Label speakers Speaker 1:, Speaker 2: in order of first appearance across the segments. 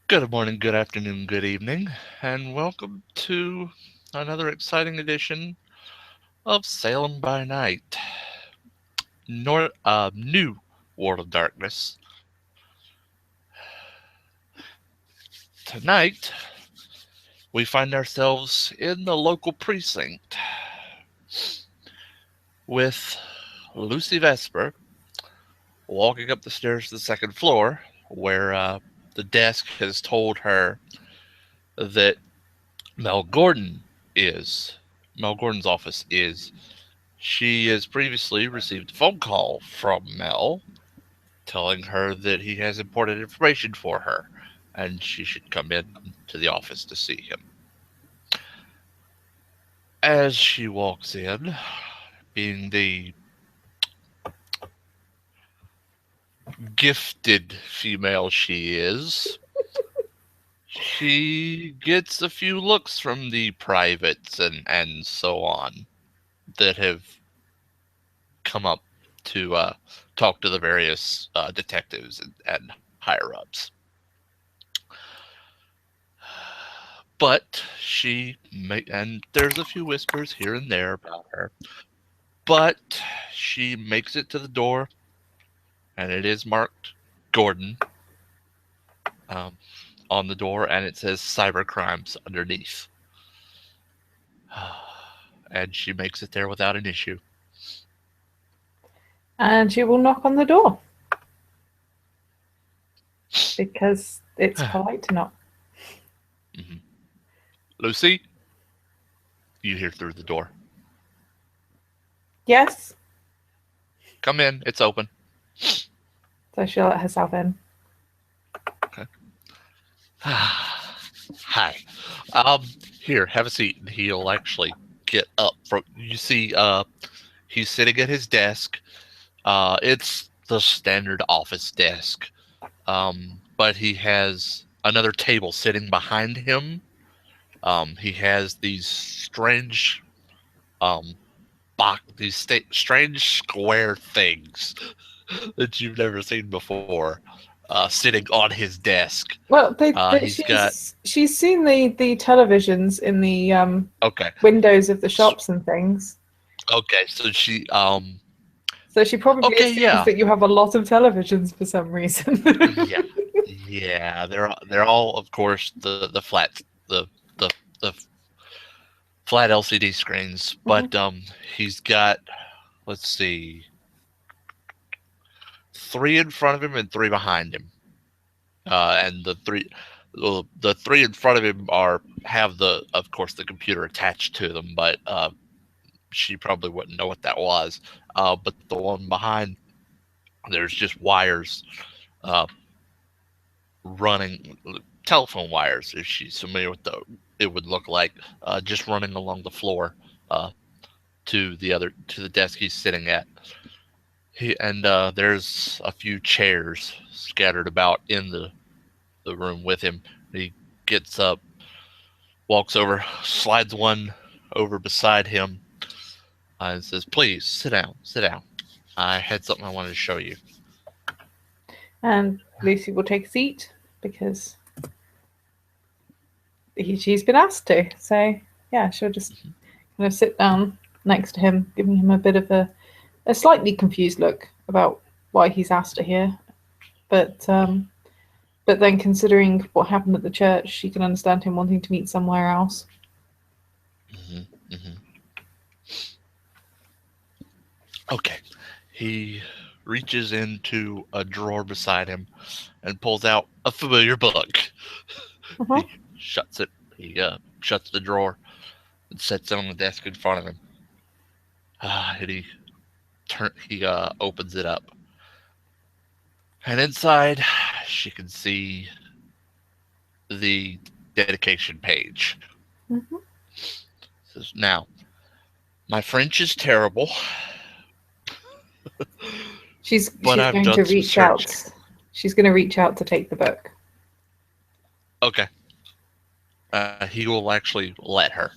Speaker 1: Good morning, good afternoon, good evening, and welcome to another exciting edition of Salem by Night. New World of Darkness. Tonight, we find ourselves in the local precinct with Lucy Vesper walking up the stairs to the second floor, where the desk has told her that Mel Gordon is. Mel Gordon's office is. She has previously received a phone call from Mel telling her that he has important information for her and she should come in to the office to see him. As she walks in, being the gifted female she is, she gets a few looks from the privates and so on that have come up to talk to the various detectives and higher ups. But and there's a few whispers here and there about her, but she makes it to the door, and it is marked Gordon um, on the door, and it says cyber crimes underneath. And she makes it there without an issue.
Speaker 2: And she will knock on the door because it's polite to knock.
Speaker 1: Mhm. Lucy, you hear through the door.
Speaker 2: Yes.
Speaker 1: Come in, it's open.
Speaker 2: So she'll let herself in.
Speaker 1: Okay. Hi. Here, have a seat. And he'll actually get up from. You see, he's sitting at his desk. It's the standard office desk. But he has another table sitting behind him. He has these strange, um, strange square things that you've never seen before, sitting on his desk.
Speaker 2: Well,
Speaker 1: He's got
Speaker 2: she's seen the televisions in the
Speaker 1: okay,
Speaker 2: windows of the shops and things.
Speaker 1: okay. So
Speaker 2: So she probably
Speaker 1: okay,
Speaker 2: assumes
Speaker 1: yeah,
Speaker 2: that you have a lot of televisions for some reason.
Speaker 1: yeah, yeah. They're all, of course, the the flat LCD screens,
Speaker 2: Mhm.
Speaker 1: but he's got, let's see, three in front of him and three behind him. And the three in front of him are have of course, the computer attached to them, but she probably wouldn't know what that was. But the one behind, there's just wires uh, running, telephone wires. If she's familiar with it would look like just running along the floor uh, to the desk he's sitting at. There's a few chairs scattered about in the room with him. He gets up, walks over, slides one over beside him, and says, "Please sit down, sit down. I had something I wanted to show you."
Speaker 2: And Lucy will take a seat because she's been asked to. So yeah, she'll just kind of sit down next to him, giving him a bit of a slightly confused look about why he's asked her here. But then considering what happened at the church, she can understand him wanting to meet somewhere else.
Speaker 1: hmm hmm Okay. He reaches into a drawer beside him and pulls out a familiar book.
Speaker 2: Uh-huh.
Speaker 1: He shuts it. He shuts the drawer and sets it on the desk in front of him. And he opens it up, and inside she can see the dedication page.
Speaker 2: Mm-hmm.
Speaker 1: It says, "Now, my French is terrible, but
Speaker 2: She's
Speaker 1: I've
Speaker 2: going to
Speaker 1: done some
Speaker 2: reach out.
Speaker 1: searching."
Speaker 2: She's going to reach out to take the book.
Speaker 1: Okay. He will actually let her.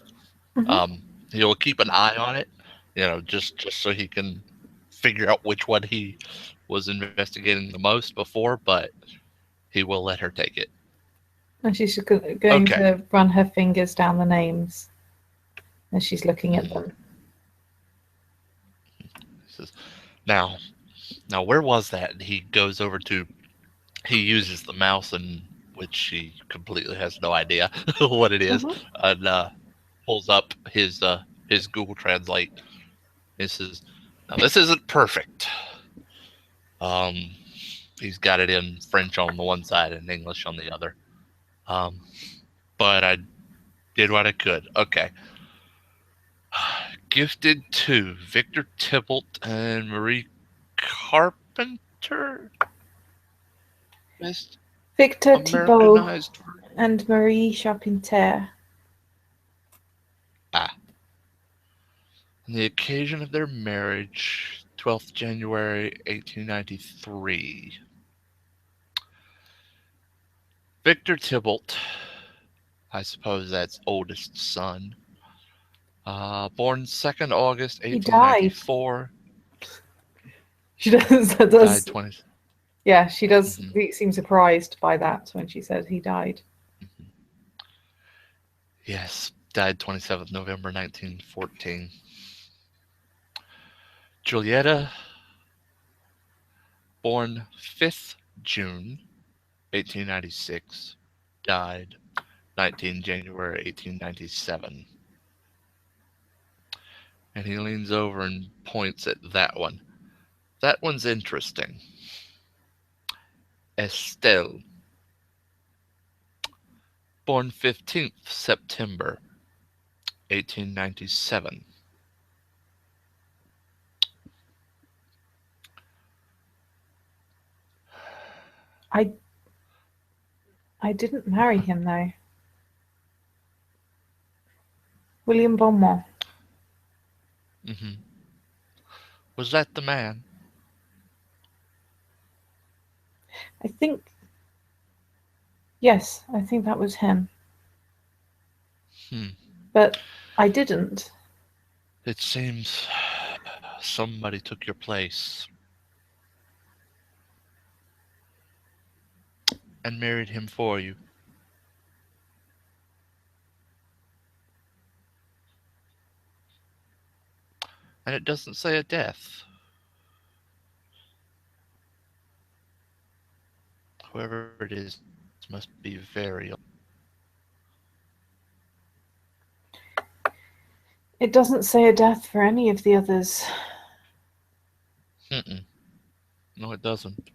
Speaker 2: Mm-hmm.
Speaker 1: He'll keep an eye on it, just so he can figure out which one he was investigating the most before, but he will let her take it.
Speaker 2: And she's going
Speaker 1: Okay.
Speaker 2: to run her fingers down the names as she's looking at
Speaker 1: Mhm.
Speaker 2: them.
Speaker 1: He says, now, now, where was that? And he goes over to. He uses the mouse, and which he completely has no idea what it is,
Speaker 2: Hmm.
Speaker 1: and pulls up his Google Translate. He says, "Now this isn't perfect. Um, he's got it in French on the one side and English on the other. Um, but I did what I could. Okay. Gifted to Victor Tybalt and Marie Carpenter. Best
Speaker 2: Victor Thibault
Speaker 1: Americanized version.
Speaker 2: and Marie Charpentier.
Speaker 1: Ah. On the occasion of their marriage, 12th January 1893. Victor Tybalt, I suppose that's oldest son, born 2nd August
Speaker 2: He died.
Speaker 1: 1894,
Speaker 2: She does.
Speaker 1: died 20.
Speaker 2: Yeah, she does
Speaker 1: Mhm,
Speaker 2: seem surprised by that when she said he died.
Speaker 1: mhm. Yes, died 27th November 1914. Julieta, born 5th June 1896, died 19 January 1897. And he leans over and points at that one. That one's interesting. Estelle, born 15th September 1897.
Speaker 2: I I didn't marry him though. William Beaumont.
Speaker 1: Hmm. Was that the man?
Speaker 2: I think yes, I think that was him.
Speaker 1: Hmm.
Speaker 2: But I didn't.
Speaker 1: It seems somebody took your place and married him for you. And it doesn't say a death. Whoever it is must be very old.
Speaker 2: It doesn't say a death for any of the others.
Speaker 1: Mm-mm. No, it doesn't.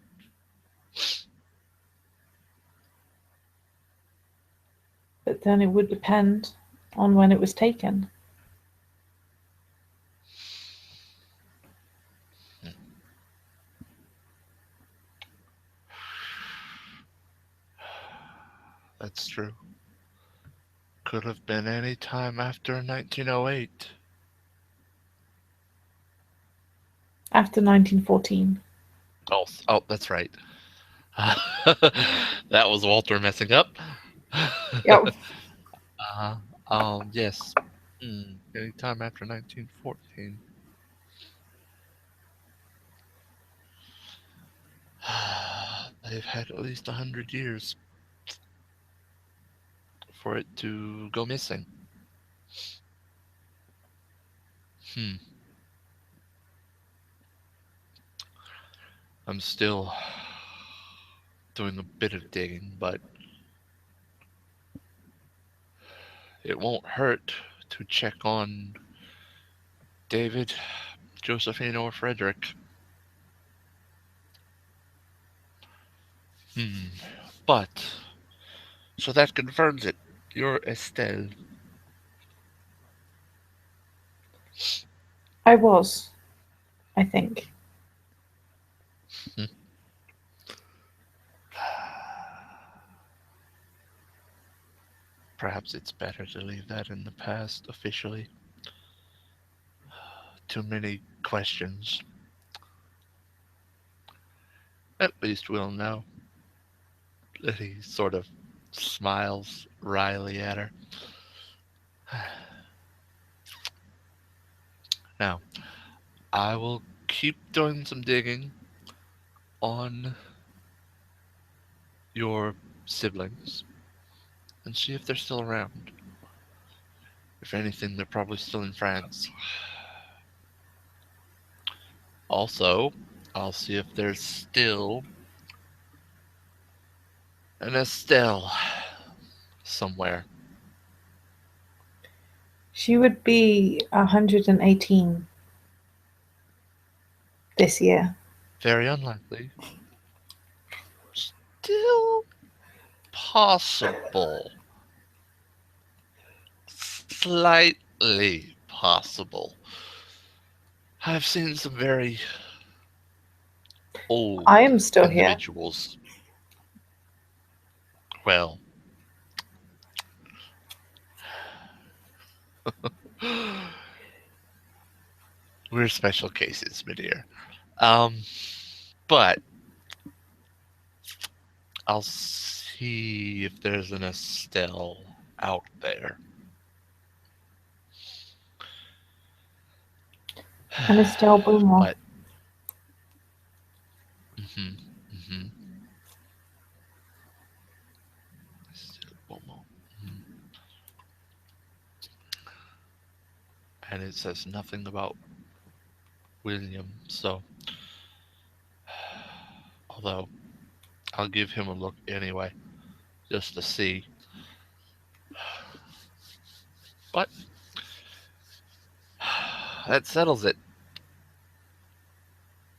Speaker 2: But then it would depend on when it was taken.
Speaker 1: That's true. Could have been any time after 1908.
Speaker 2: After 1914.
Speaker 1: Oh, that's right. That was Walter messing up.
Speaker 2: Yep.
Speaker 1: Yes. Any time after 1914. They've had at least 100 years for it to go missing. Hmm. I'm still doing a bit of digging, but it won't hurt to check on David, Josephine, or Frederick. Hmm. But, so that confirms it. You're Estelle.
Speaker 2: I was, I think.
Speaker 1: Hmm. Perhaps it's better to leave that in the past officially. Too many questions. At least we'll know. And he sort of smiles wryly at her. Now, I will keep doing some digging on your siblings. and see if they're still around. If anything, they're probably still in France. Also, I'll see if there's still an Estelle somewhere.
Speaker 2: She would be 118 this year.
Speaker 1: Very unlikely. Still possible. Slightly possible. I've seen some very old
Speaker 2: I am still here.
Speaker 1: individuals. Well, we're special cases, my dear. But I'll see if there's an Estelle out there.
Speaker 2: And Estelle Beaumont.
Speaker 1: But mm-hmm. And it says nothing about William, so although I'll give him a look anyway, just to see. But that settles it.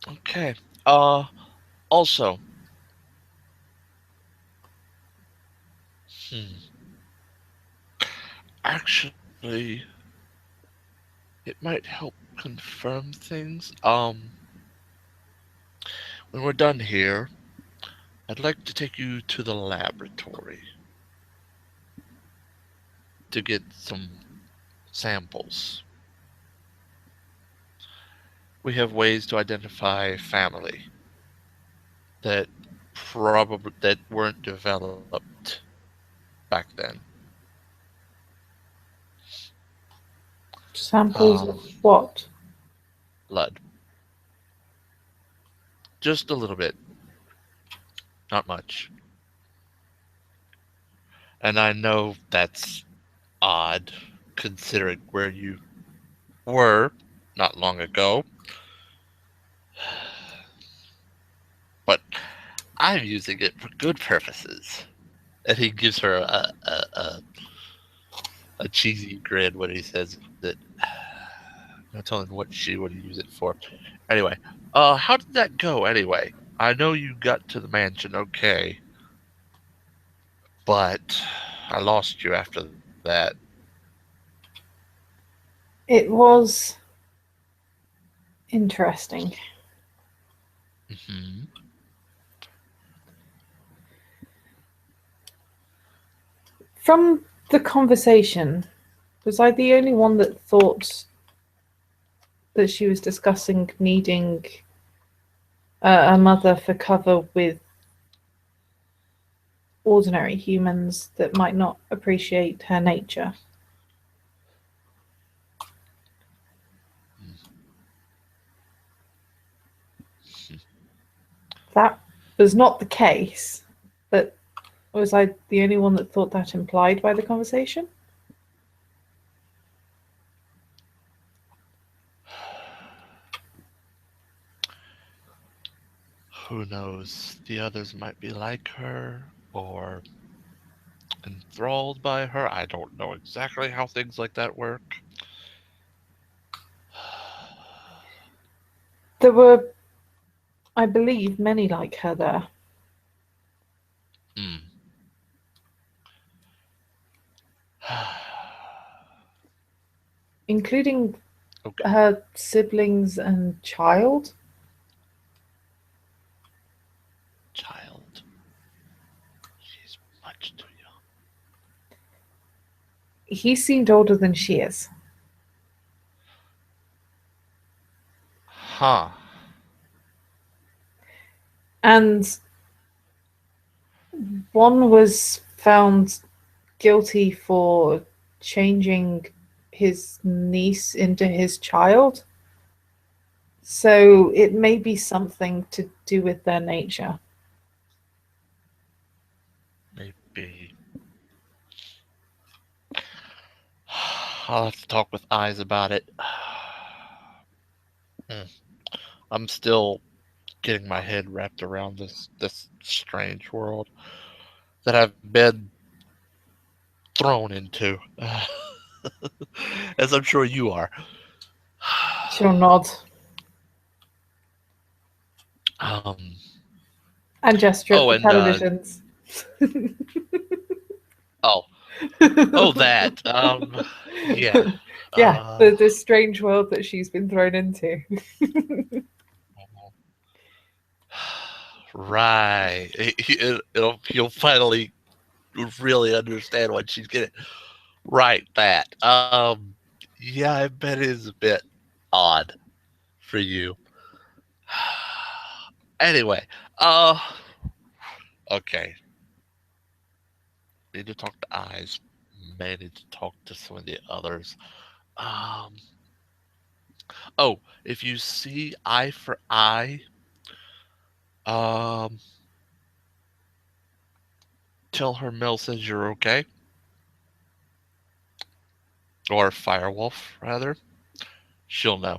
Speaker 1: Okay. Also, actually, it might help confirm things. When we're done here, I'd like to take you to the laboratory to get some samples. We have ways to identify family that weren't developed back then.
Speaker 2: Samples of what?
Speaker 1: Blood. Just a little bit. Not much. And I know that's odd, considering where you were not long ago. But I'm using it for good purposes. And he gives her a cheesy grin when he says that. No telling what she would use it for. Anyway, how did that go anyway? I know you got to the mansion okay, but I lost you after that.
Speaker 2: It was interesting.
Speaker 1: Mm-hmm.
Speaker 2: From the conversation, was I the only one that thought that she was discussing needing a mother for cover with ordinary humans that might not appreciate her nature? That was not the case, but was I the only one that thought that implied by the conversation?
Speaker 1: Who knows? The others might be like her or enthralled by her. I don't know exactly how things like that work.
Speaker 2: There were, I believe, many like her there.
Speaker 1: Hmm.
Speaker 2: Including
Speaker 1: Okay.
Speaker 2: her siblings and child.
Speaker 1: Child. She's much too young.
Speaker 2: He seemed older than she is.
Speaker 1: Huh.
Speaker 2: And one was found guilty for changing his niece into his child. So it may be something to do with their nature.
Speaker 1: Maybe. I'll have to talk with Eyes about it. Hmm. I'm still getting my head wrapped around this strange world that I've been thrown into, as I'm sure you are.
Speaker 2: She'll nod
Speaker 1: Um.
Speaker 2: and gesture
Speaker 1: Oh,
Speaker 2: at the
Speaker 1: and
Speaker 2: televisions.
Speaker 1: oh, oh, that. Yeah.
Speaker 2: Yeah,
Speaker 1: Uh,
Speaker 2: the strange world that she's been thrown into.
Speaker 1: right. He'll finally really understand what she's getting. Right. That. Yeah, I bet it is a bit odd for you. Anyway, uh, okay. Need to talk to Eyes. May need to talk to some of the others. Um. Oh, if you see Eye for Eye, um, tell her Mel says you're okay, or Firewolf rather. She'll know.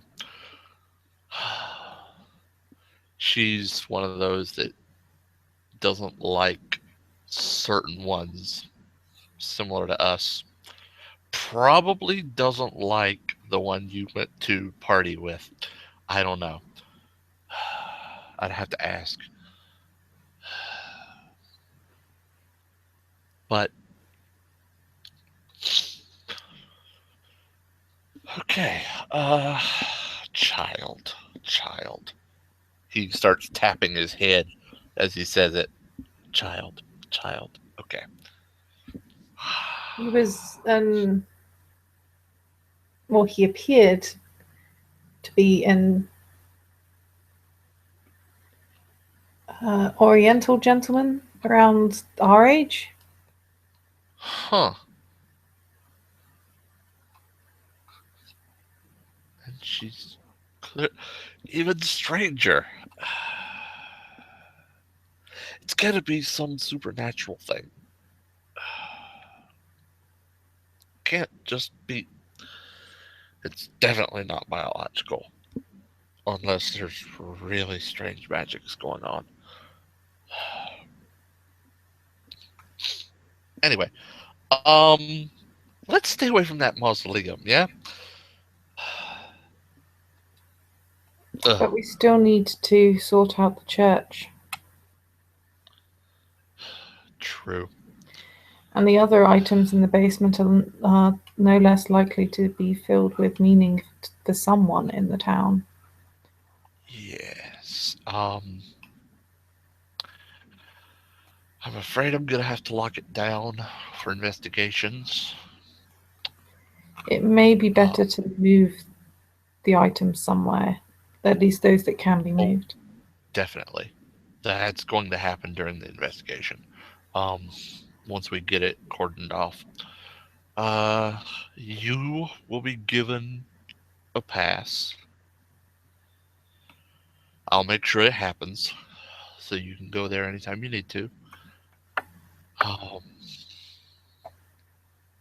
Speaker 1: She's one of those that doesn't like certain ones, similar to us. Probably doesn't like the one you went to party with. I don't know. I'd have to ask. But okay. Uh child. Child. He starts tapping his head as he says it. Child. Child. Okay.
Speaker 2: He was, well, he appeared to be an Oriental gentleman around our age.
Speaker 1: Huh. And she's clear, even stranger. It's gotta be some supernatural thing. Can't just be. It's definitely not biological. Unless there's really strange magics going on. Anyway, let's stay away from that mausoleum, yeah? Ugh,
Speaker 2: But we still need to sort out the church.
Speaker 1: true.
Speaker 2: And the other items in the basement are no less likely to be filled with meaning for someone in the town.
Speaker 1: Yes. I'm afraid I'm gonna have to lock it down for investigations.
Speaker 2: It may be
Speaker 1: Uh,
Speaker 2: better to move the items somewhere, at least those that can be
Speaker 1: oh,
Speaker 2: moved.
Speaker 1: definitely. That's going to happen during the investigation. Um, once we get it cordoned off. Uh, you will be given a pass. I'll make sure it happens so you can go there anytime you need to. Um,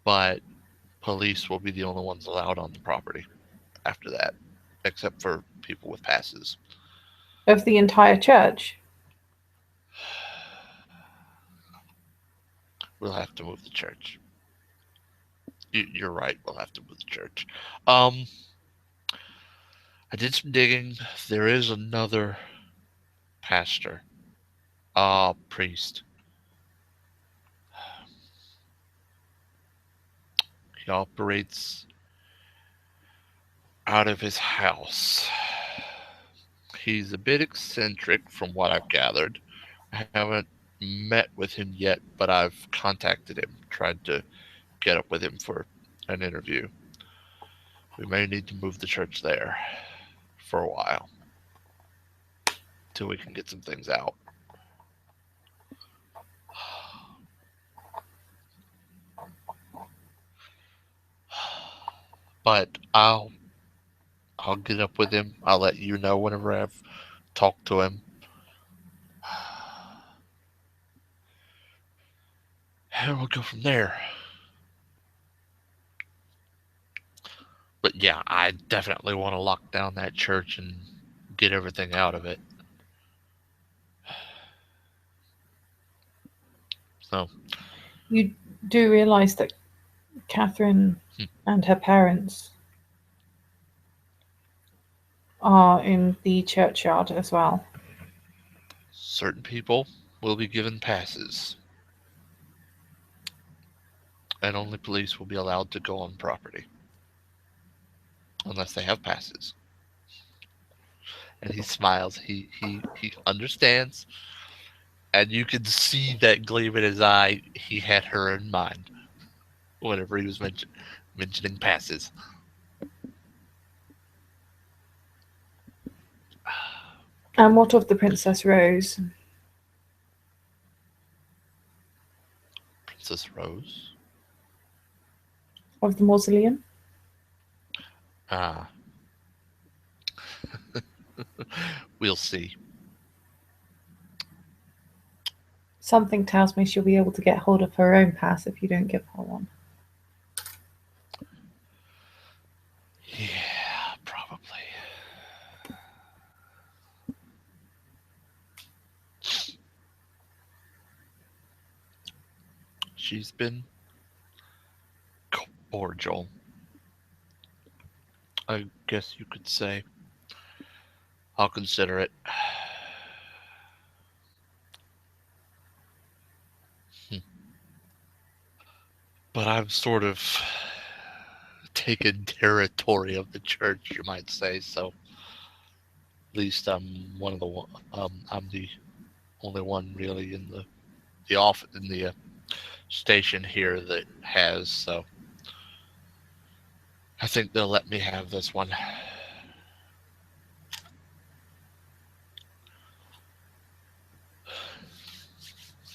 Speaker 1: but police will be the only ones allowed on the property after that, except for people with passes.
Speaker 2: Of the entire church.
Speaker 1: We'll have to move the church. You're right. We'll have to move the church. Um, I did some digging. There is another pastor, priest. He operates out of his house. He's a bit eccentric from what I've gathered. I haven't met with him yet, but I've contacted him, tried to get up with him for an interview. We may need to move the church there for a while till we can get some things out. But I'll get up with him. I'll let you know whenever I've talked to him. And we'll go from there. Yeah, I definitely want to lock down that church and get everything out of it. So,
Speaker 2: You do realise that Catherine
Speaker 1: hmm,
Speaker 2: and her parents are in the churchyard as well.
Speaker 1: certain people will be given passes, and only police will be allowed to go on property unless they have passes. And he smiles. He understands, and you can see that gleam in his eye. He had her in mind whenever he was mentioning passes.
Speaker 2: And what of the Princess Rose?
Speaker 1: Princess Rose.
Speaker 2: Of the mausoleum?
Speaker 1: Ah, we'll see.
Speaker 2: Something tells me she'll be able to get hold of her own pass if you don't give her one.
Speaker 1: Yeah, probably. She's been cordial, I guess you could say. I'll consider it. But I'm sort of taken territory of the church, you might say. So at least I'm the only one really in the off in the station here that has. So I think they'll let me have this one.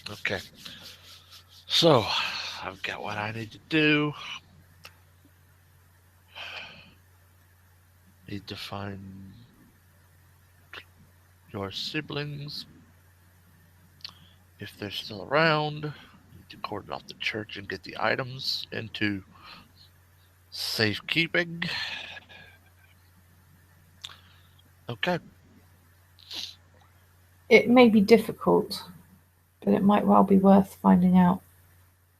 Speaker 1: Okay. So I've got what I need to do. Need to find your siblings if they're still around. Need to cordon off the church and get the items into safekeeping. Okay.
Speaker 2: It may be difficult, but it might well be worth finding out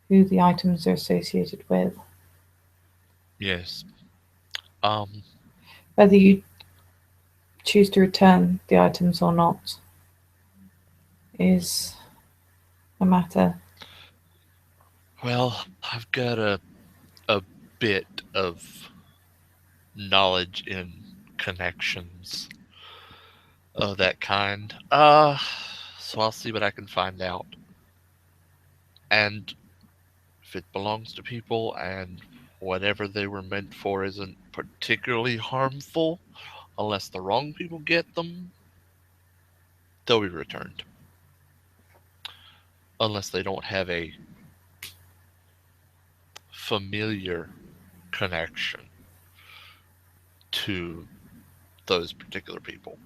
Speaker 2: who the items are associated with.
Speaker 1: Yes. Um.
Speaker 2: Whether you choose to return the items or not is a matter.
Speaker 1: Well, I've got a bit of knowledge in connections of that kind. So I'll see what I can find out. And if it belongs to people and whatever they were meant for isn't particularly harmful, unless the wrong people get them, they'll be returned. Unless they don't have a familiar connection to those particular people.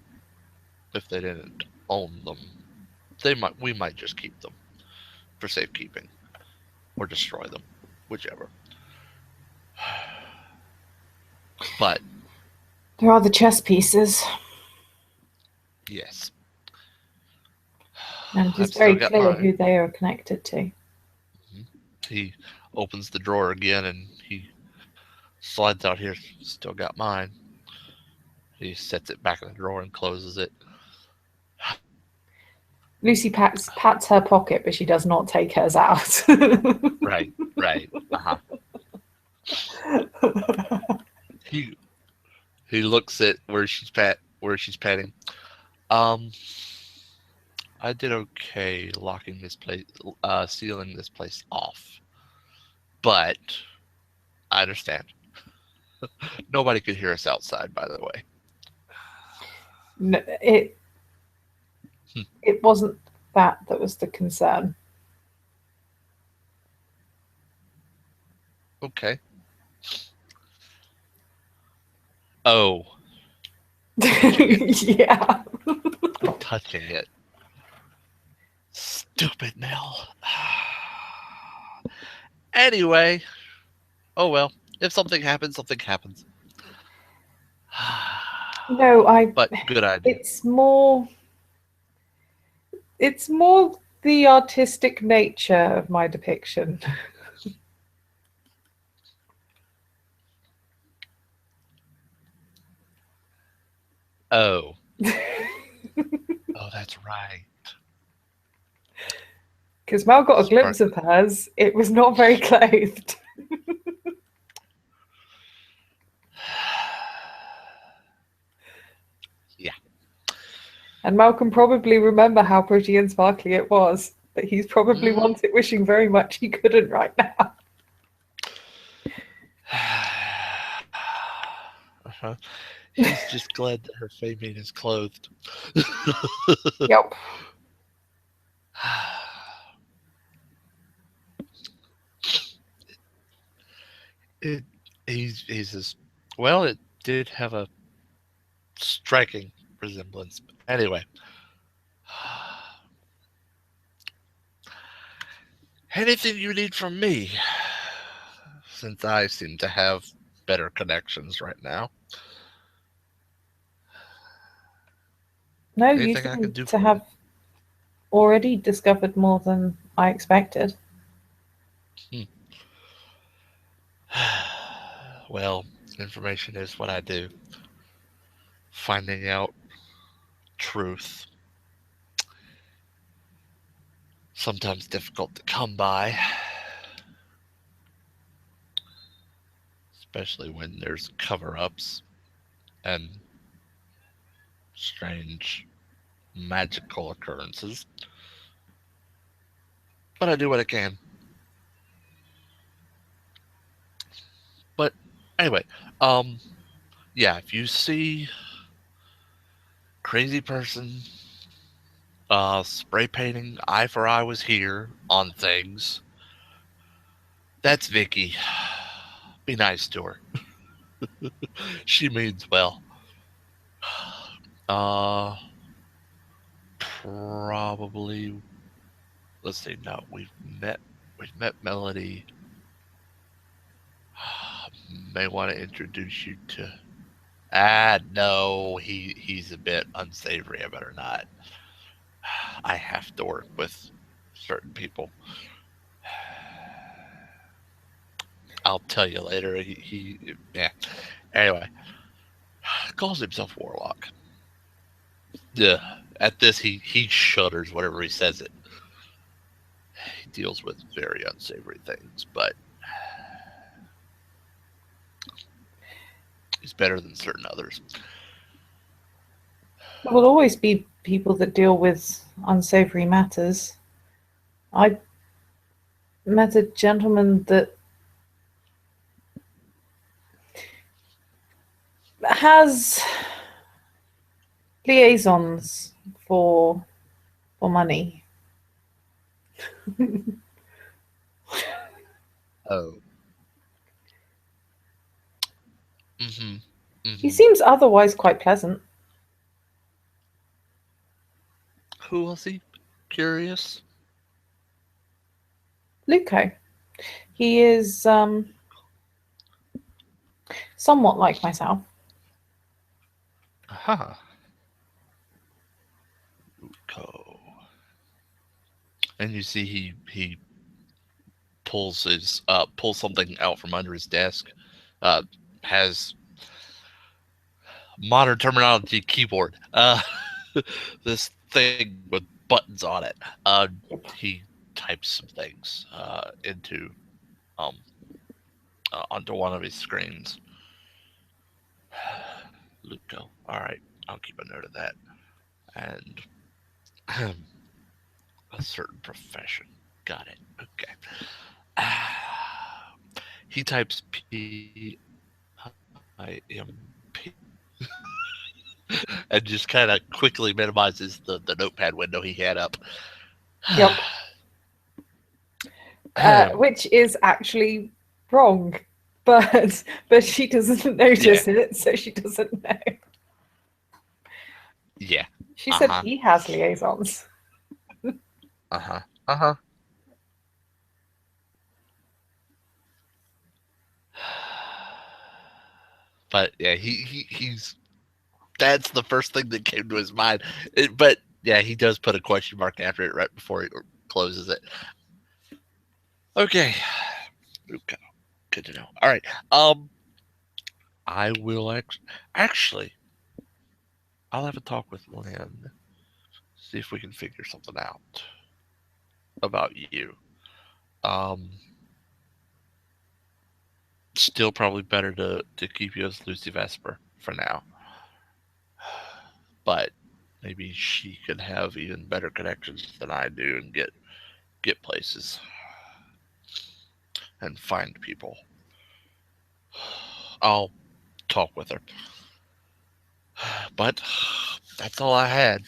Speaker 1: If they didn't own them, we might just keep them for safekeeping or destroy them, whichever. But
Speaker 2: There are the chess pieces,
Speaker 1: yes,
Speaker 2: and it's
Speaker 1: I've still
Speaker 2: very
Speaker 1: got
Speaker 2: clear
Speaker 1: mine.
Speaker 2: who they are connected to.
Speaker 1: He opens the drawer again and he slides out here. Still got mine. He sets it back in the drawer and closes it.
Speaker 2: Lucy pats her pocket, but she does not take hers out.
Speaker 1: Right, right. Uh huh. He he looks at where she's patting. Um, I did okay locking this place, sealing this place off, but I understand. Nobody could hear us outside, by the way.
Speaker 2: No, it
Speaker 1: Hmm,
Speaker 2: it wasn't that was the concern.
Speaker 1: okay. Oh, touching it.
Speaker 2: Yeah.
Speaker 1: Touching it. Stupid Nell. Anyway, oh well. If something happens, something happens.
Speaker 2: No,
Speaker 1: But good idea.
Speaker 2: it's more it's more the artistic nature of my depiction.
Speaker 1: Oh, oh, that's right.
Speaker 2: Because Mel got a glimpse
Speaker 1: Sparkly.
Speaker 2: of hers, it was not very clothed.
Speaker 1: Yeah.
Speaker 2: And Mel can probably remember how pretty and sparkly it was, but he's probably
Speaker 1: Mm.
Speaker 2: wishing very much he couldn't right now.
Speaker 1: Uh-huh. He's just glad that her Fabian is clothed.
Speaker 2: Yep.
Speaker 1: it, he's as well. It did have a striking resemblance. Anyway, anything you need from me, since I seem to have better connections right now.
Speaker 2: No, you
Speaker 1: Anything I can
Speaker 2: seem
Speaker 1: do
Speaker 2: to
Speaker 1: for you?
Speaker 2: have already discovered more than I expected.
Speaker 1: Hmm. Well, information is what I do. Finding out truth, sometimes difficult to come by, especially when there's cover ups and strange magical occurrences. But I do what I can. But anyway, um, yeah, if you see crazy person spray painting eye for eye was here on things, that's Vicky. Be nice to her. She means well. Uh, probably. Let's see. No, met. We've met Melody. May want to introduce you to. No, he's a bit unsavory. I better not. I have to work with certain people. I'll tell you later. Yeah. Anyway, calls himself Warlock. Yeah. At this, he shudders whenever he says it. He deals with very unsavory things, but he's better than certain others.
Speaker 2: There will always be people that deal with unsavory matters. I met a gentleman that has liaisons for money.
Speaker 1: Oh. Mm-hmm.
Speaker 2: He
Speaker 1: Mm-hmm.
Speaker 2: seems otherwise quite pleasant.
Speaker 1: Who was he? Curious.
Speaker 2: Luco. He is somewhat like myself.
Speaker 1: Aha. Uko. And you see he pulls something out from under his desk. Has modern terminology keyboard. This thing with buttons on it. He types some things into um onto one of his screens. Luco. All right, I'll keep a note of that. And a certain profession. Got it. Okay. He types PIMP and just kind of quickly minimizes the notepad window he had up.
Speaker 2: Yep. Which is actually wrong, but she doesn't
Speaker 1: Yeah.
Speaker 2: notice it, so she doesn't know.
Speaker 1: Yeah.
Speaker 2: She
Speaker 1: Uh
Speaker 2: said
Speaker 1: huh.
Speaker 2: he has liaisons.
Speaker 1: Uh huh. Uh huh. But yeah, he's that's the first thing that came to his mind. But yeah, he does put a question mark after it right before he closes it. Okay. Okay. Good to know. All right. I will actually I'll have a talk with Lynn. See if we can figure something out about you. Um, Still probably better to keep you as Lucy Vesper for now. But maybe she could have even better connections than I do and get places and find people. I'll talk with her. But that's all I had.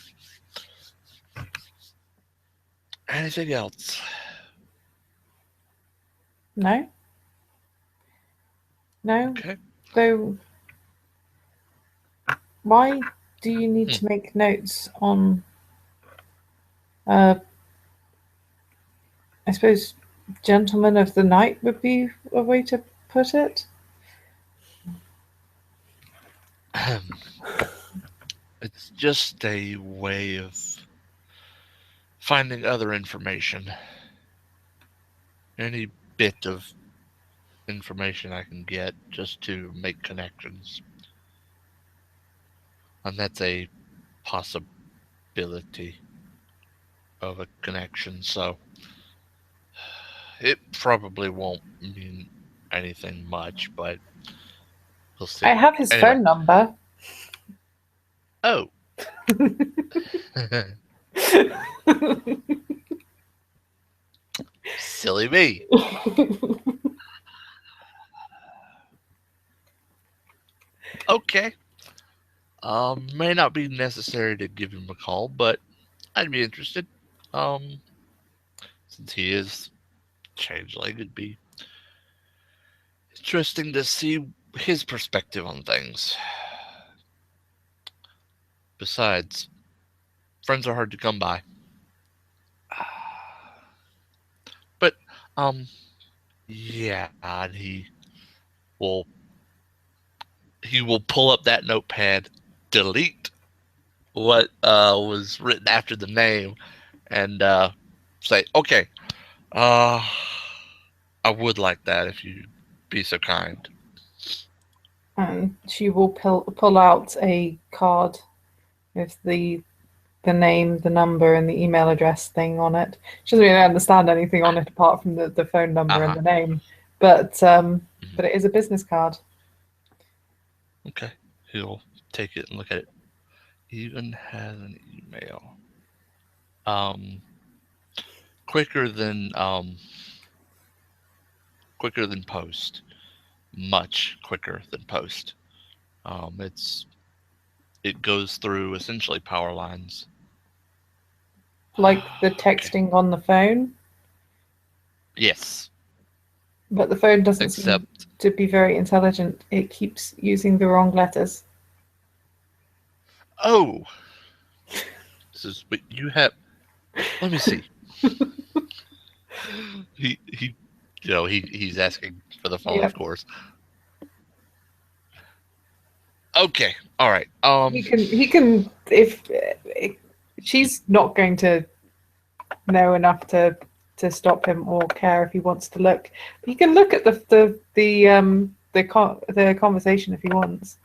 Speaker 1: Anything else?
Speaker 2: No? No?
Speaker 1: Okay.
Speaker 2: So, why do you need
Speaker 1: Hmm.
Speaker 2: to make notes on, I suppose, Gentleman of the Night would be a way to put it?
Speaker 1: It's just a way of finding other information. Any bit of information I can get just to make connections. And that's a possibility of a connection, so it probably won't mean anything much, but we'll
Speaker 2: I
Speaker 1: see.
Speaker 2: have his
Speaker 1: Anyway.
Speaker 2: phone number.
Speaker 1: Oh. Silly me. Okay. May not be necessary to give him a call, but I'd be interested. Um, since he is changeling, it'd be interesting to see his perspective on things. Besides, friends are hard to come by. But, um, yeah, and will he will pull up that notepad, delete what was written after the name, and say, "Okay, uh, I would like that if you'd be so kind."
Speaker 2: And she will pull out a card with the name, the number, and the email address thing on it. She doesn't really understand anything on it apart from the phone number and
Speaker 1: Uh-huh.
Speaker 2: the name, but
Speaker 1: Mhm.
Speaker 2: it is a business card.
Speaker 1: Okay, he'll take it and look at it. Even has an email. Um, quicker than post. Much quicker than post. It goes through essentially power lines.
Speaker 2: Like the
Speaker 1: Okay.
Speaker 2: texting on the phone,
Speaker 1: Yes,
Speaker 2: but the phone doesn't seem
Speaker 1: except
Speaker 2: to be very intelligent. It keeps using the wrong letters.
Speaker 1: oh, this is what you have. Let me see. He he's asking for the phone, of
Speaker 2: Yep.
Speaker 1: course. Okay, all right.
Speaker 2: He can if she's not going to know enough to stop him or care if he wants to look. But he can look at the conversation if he wants.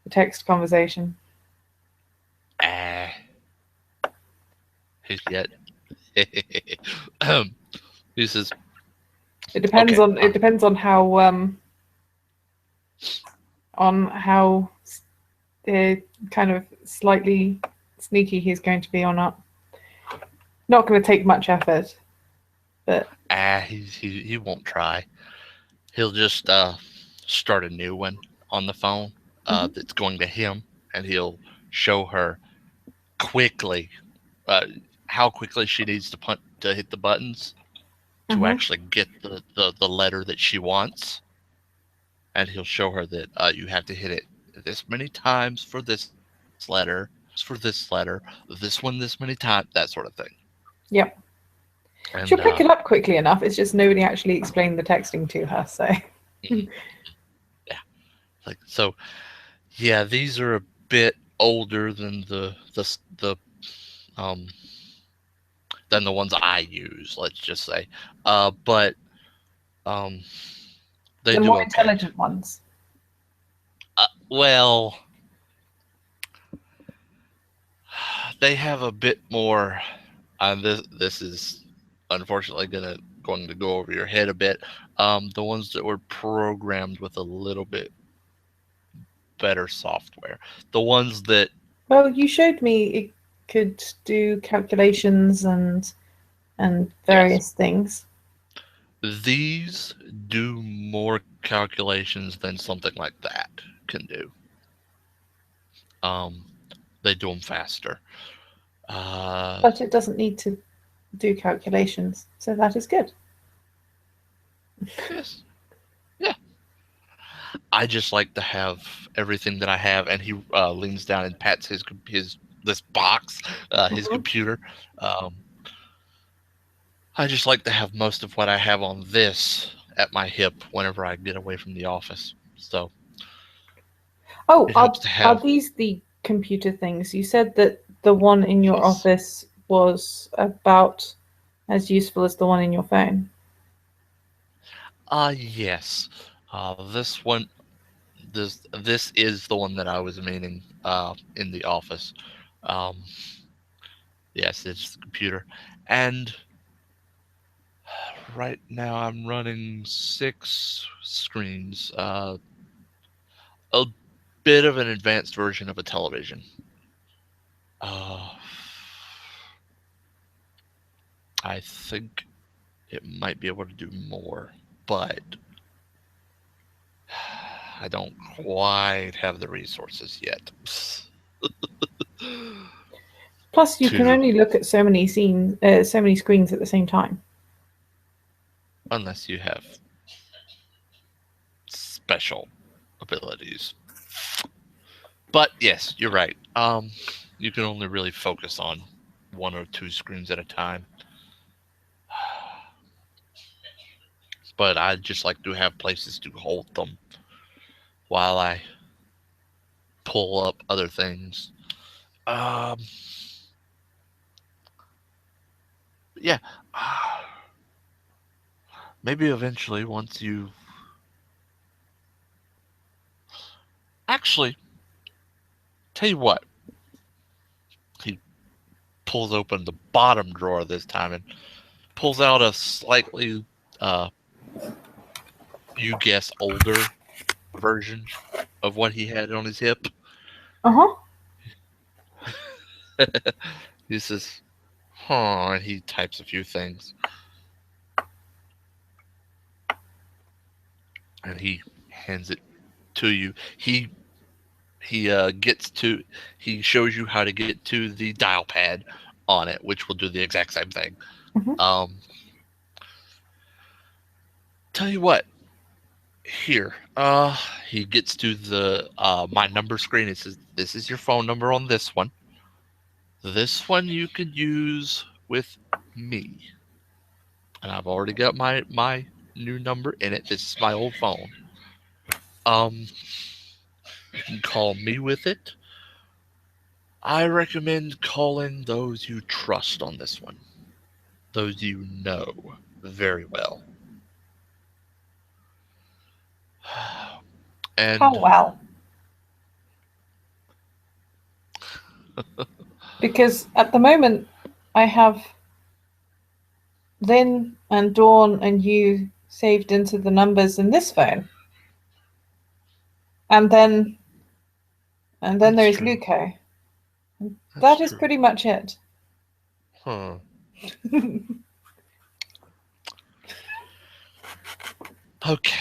Speaker 2: The text conversation.
Speaker 1: Ah, he's yet. um, he says,
Speaker 2: It depends
Speaker 1: okay.
Speaker 2: on how kind of slightly sneaky he's going to be or not. Not going to take much effort, but
Speaker 1: he won't try. He'll just start a new one on the phone that's going to him, and he'll show her quickly uh, how quickly she needs to hit the buttons to
Speaker 2: Mhm.
Speaker 1: actually get the letter that she wants, and he'll show her that you have to hit it this many times for this letter, for this letter, this one this many times, that sort of thing.
Speaker 2: Yep. She'll
Speaker 1: And
Speaker 2: pick it up quickly enough. It's just nobody actually explained the texting to her, so.
Speaker 1: yeah, Like so, yeah, these are a bit older than the um than the ones I use. Let's just say, but um, they
Speaker 2: The
Speaker 1: do
Speaker 2: more
Speaker 1: okay.
Speaker 2: intelligent ones.
Speaker 1: Well, they have a bit more. This is unfortunately going to go over your head a bit. The ones that were programmed with a little bit better software, the ones that
Speaker 2: Well, you showed me it could do calculations and
Speaker 1: yes,
Speaker 2: various things.
Speaker 1: these do more calculations than something like that can do. Um, they do them faster. Uh,
Speaker 2: But it doesn't need to do calculations, so that is good.
Speaker 1: yes, yeah. I just like to have everything that I have, and he leans down and pats his this box, his
Speaker 2: Mhm.
Speaker 1: computer. Um, I just like to have most of what I have on this at my hip whenever I get away from the office. So
Speaker 2: Oh,
Speaker 1: it helps to
Speaker 2: are
Speaker 1: have.
Speaker 2: these the computer things? You said that the one in your
Speaker 1: Yes.
Speaker 2: office was about as useful as the one in your phone.
Speaker 1: Yes. This one, this is the one that I was meaning in the office. Um, yes, it's the computer, and right now I'm running 6 screens. A bit of an advanced version of a television. Uh, I think it might be able to do more, but I don't quite have the resources yet
Speaker 2: Plus, you can
Speaker 1: to,
Speaker 2: only look at so many screens at the same time.
Speaker 1: unless you have special abilities. But yes, you're right. You can only really focus on 1 or 2 screens at a time. But I just like to have places to hold them while I pull up other things. Um, yeah, maybe eventually once you actually tell you what, he pulls open the bottom drawer this time and pulls out a slightly, uh, you guess, older version of what he had on his hip.
Speaker 2: Uh huh.
Speaker 1: He says, "Huh," and he types a few things, and he hands it to you. He gets to he shows you how to get to the dial pad on it, which will do the exact same thing.
Speaker 2: Hmm.
Speaker 1: Um, tell you what, here, he gets to the my number screen. It says this is your phone number on this one. This one you could use with me, and I've already got my new number in it. This is my old phone. Um, you can call me with it. I recommend calling those you trust on this one, those you know very well.
Speaker 2: How
Speaker 1: And
Speaker 2: well? Because at the moment, I have Lynn and Dawn and you saved into the numbers in this phone, and then
Speaker 1: that's
Speaker 2: there is
Speaker 1: true.
Speaker 2: Luco.
Speaker 1: That's
Speaker 2: That is
Speaker 1: true.
Speaker 2: pretty much it.
Speaker 1: Huh. Okay.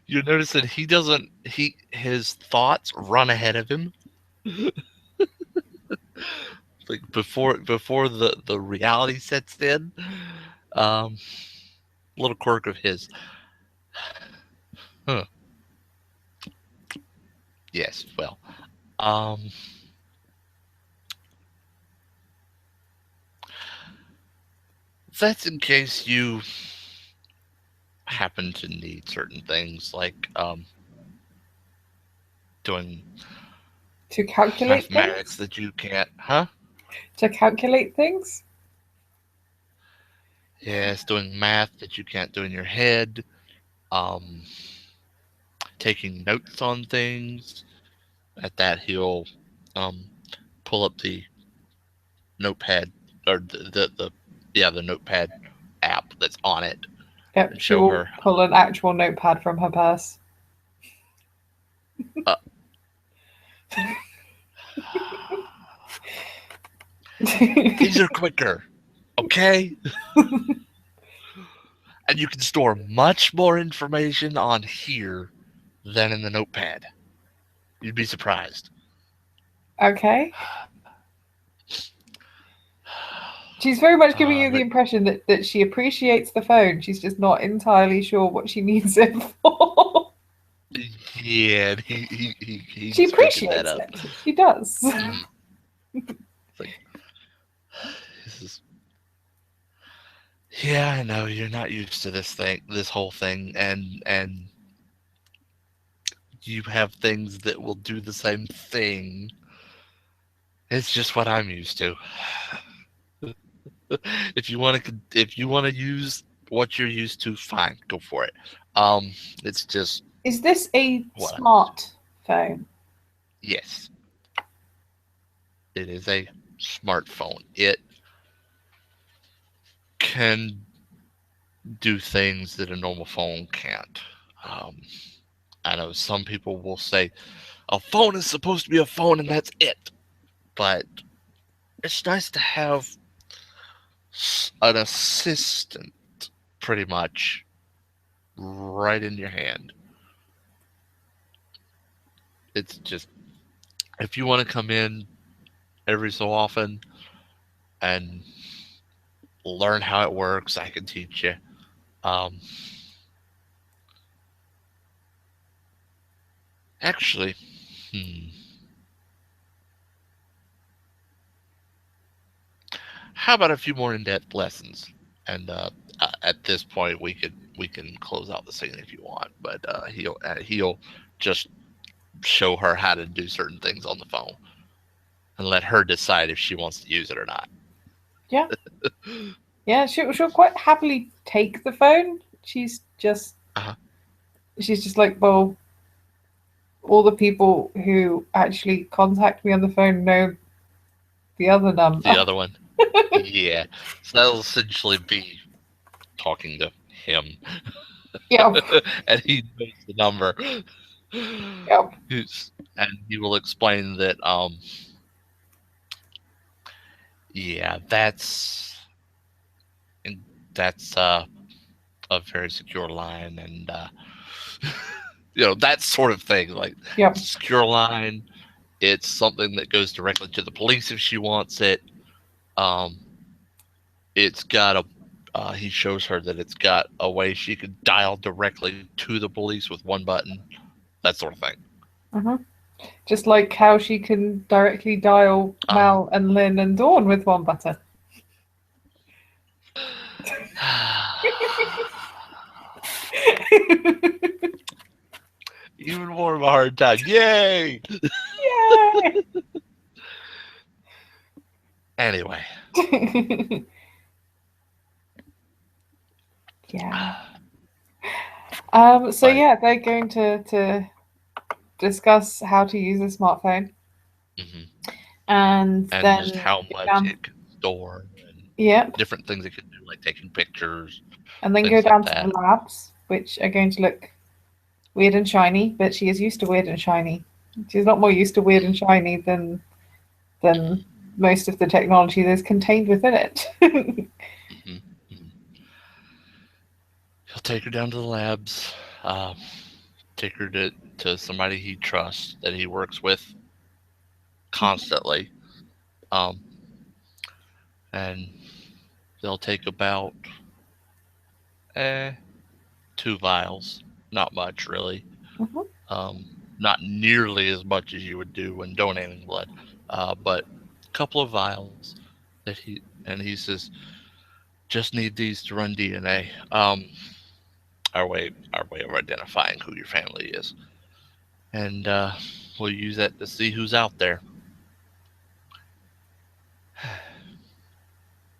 Speaker 1: You're noticing he doesn't he his thoughts run ahead of him. Like before the reality sets in. Um Little quirk of his. Huh. Yes, well. Um that's in case you happen to need certain things like doing
Speaker 2: To calculate
Speaker 1: mathematics
Speaker 2: things?
Speaker 1: that you can't, huh?
Speaker 2: To calculate things?
Speaker 1: Yeah, it's doing math that you can't do in your head. Um, taking notes on things. At that, he'll um, pull up the notepad or the notepad app that's on it
Speaker 2: Yep,
Speaker 1: and
Speaker 2: she
Speaker 1: show
Speaker 2: will
Speaker 1: her.
Speaker 2: pull an actual notepad from her purse.
Speaker 1: Uh, these are quicker, okay? And you can store much more information on here than in the notepad. You'd be surprised.
Speaker 2: Okay. She's very much giving you the
Speaker 1: But
Speaker 2: impression that she appreciates the phone. She's just not entirely sure what she needs it for.
Speaker 1: yeah,
Speaker 2: She
Speaker 1: he's picking that
Speaker 2: appreciates
Speaker 1: up.
Speaker 2: it. She does.
Speaker 1: Mhm. It's like this is. Yeah, I know you're not used to this whole thing, and you have things that will do the same thing. It's just what I'm used to. If you want to use what you're used to, fine, go for it. It's just
Speaker 2: Is this a
Speaker 1: what I'm used to.
Speaker 2: smart phone?
Speaker 1: Yes, it is a smartphone. It can do things that a normal phone can't. Um, I know some people will say a phone is supposed to be a phone and that's it, but it's nice to have an assistant pretty much right in your hand. It's just if you want to come in every so often and learn how it works, I can teach you. Um, actually, hmm, how about a few more in-depth lessons? And at this point, we can close out the scene if you want. But he'll just show her how to do certain things on the phone and let her decide if she wants to use it or not.
Speaker 2: Yeah. Yeah, she'll quite happily take the phone.
Speaker 1: Uh-huh.
Speaker 2: She's just like, well, all the people who actually contact me on the phone know the other
Speaker 1: The
Speaker 2: number.
Speaker 1: other one, yeah. So that'll essentially be talking to him,
Speaker 2: Yep.
Speaker 1: and he knows the number.
Speaker 2: Yep.
Speaker 1: And he will explain that. Yeah, and that's a very secure line, and that sort of thing. Like
Speaker 2: Yep.
Speaker 1: secure line, it's something that goes directly to the police if she wants it. Um, it's got a. He shows her that it's got a way she could dial directly to the police with one button, that sort of thing.
Speaker 2: Hmm. Just like how she can directly dial
Speaker 1: Uh,
Speaker 2: Mal and Lynn and Dawn with one button.
Speaker 1: even more of a hard time. Yay!
Speaker 2: Yay!
Speaker 1: Anyway,
Speaker 2: Yeah. So
Speaker 1: but
Speaker 2: yeah, they're going to discuss how to use a smartphone,
Speaker 1: mhm.
Speaker 2: and
Speaker 1: And just
Speaker 2: then
Speaker 1: how
Speaker 2: go
Speaker 1: much
Speaker 2: down.
Speaker 1: it can store and
Speaker 2: Yep,
Speaker 1: different things it can do, like taking pictures,
Speaker 2: and then go
Speaker 1: things like
Speaker 2: down to the
Speaker 1: that.
Speaker 2: labs, which are going to look weird and shiny. But she is used to weird and shiny. She's not more used to weird and shiny than most of the technology that's contained within it.
Speaker 1: Hmm. Hmm. He'll take her down to the labs, uh, take her to somebody he trusts that he works with constantly, um, and they'll take about eh, 2 vials. Not much, really.
Speaker 2: Mhm.
Speaker 1: Not nearly as much as you would do when donating blood, but a couple of vials he says just need these to run DNA. our way of identifying who your family is, and we'll use that to see who's out there.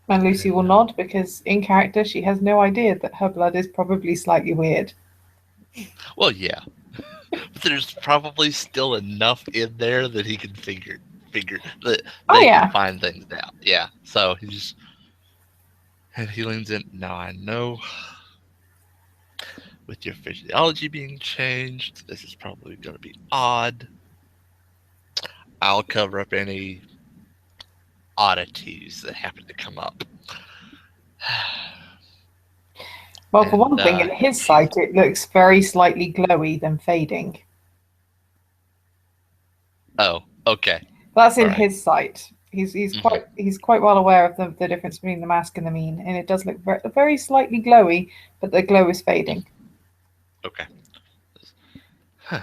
Speaker 2: And Lucy will
Speaker 1: And
Speaker 2: nod because, in character, she has no idea that her blood is probably slightly weird.
Speaker 1: well, yeah, but there's probably still enough in there that he can figure that
Speaker 2: Oh,
Speaker 1: they can
Speaker 2: yeah.
Speaker 1: find things out. Yeah, so he leans in. Now I know with your physiology being changed, this is probably going to be odd. I'll cover up any oddities that happen to come up.
Speaker 2: Well, for
Speaker 1: And
Speaker 2: one thing, in his
Speaker 1: she's
Speaker 2: sight, it looks very slightly glowy than fading.
Speaker 1: oh, okay,
Speaker 2: That's
Speaker 1: all
Speaker 2: in
Speaker 1: right.
Speaker 2: his sight.
Speaker 1: Hmm.
Speaker 2: He's quite well aware of the difference between the mask and the mean, and it does look very slightly glowy, but the glow is fading.
Speaker 1: Okay. Huh.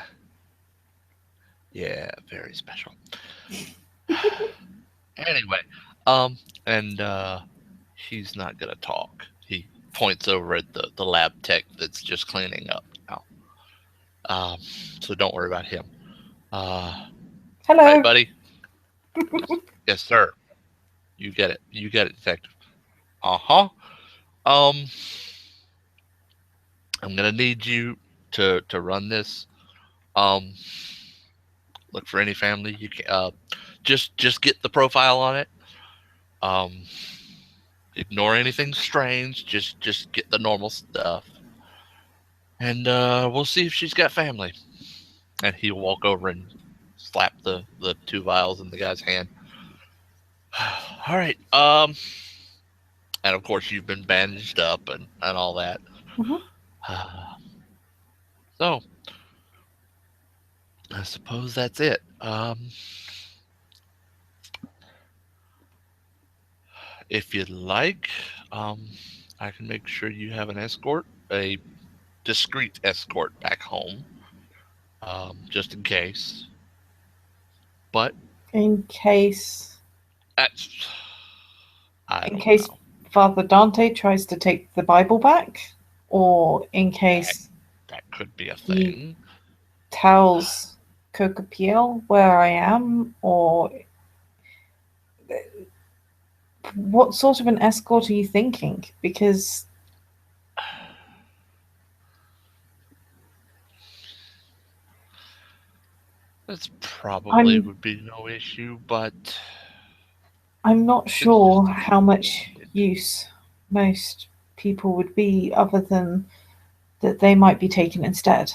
Speaker 1: Yeah, very special. Anyway, um, and he's not gonna talk. He points over at the lab tech that's just cleaning up now. So don't worry about him. Right,
Speaker 2: Hello.
Speaker 1: buddy? Yes, yes, sir. You get it. You get it, detective. Uh-huh. Um, I'm gonna need you to run this. Um, look for any family you can. Just get the profile on it. Um, ignore anything strange. Just get the normal stuff, and we'll see if she's got family. And he'll walk over and slap the two vials in the guy's hand. All right. And of course you've been bandaged up and all that.
Speaker 2: Mhm.
Speaker 1: So I suppose that's it. If you'd like, um, I can make sure you have an escort, a discreet escort back home, just in case. But
Speaker 2: In case,
Speaker 1: that's, I
Speaker 2: in
Speaker 1: don't
Speaker 2: case
Speaker 1: know.
Speaker 2: Father Dante tries to take the Bible back, or in
Speaker 1: That
Speaker 2: case
Speaker 1: that could be a
Speaker 2: he
Speaker 1: thing.
Speaker 2: tells Coca where I am, or what sort of an escort are you thinking? Because
Speaker 1: That's probably
Speaker 2: I'm
Speaker 1: would be no issue, but
Speaker 2: I'm not
Speaker 1: it's
Speaker 2: sure
Speaker 1: just to be
Speaker 2: how much
Speaker 1: avoided.
Speaker 2: use most people would be, other than that they might be taken instead.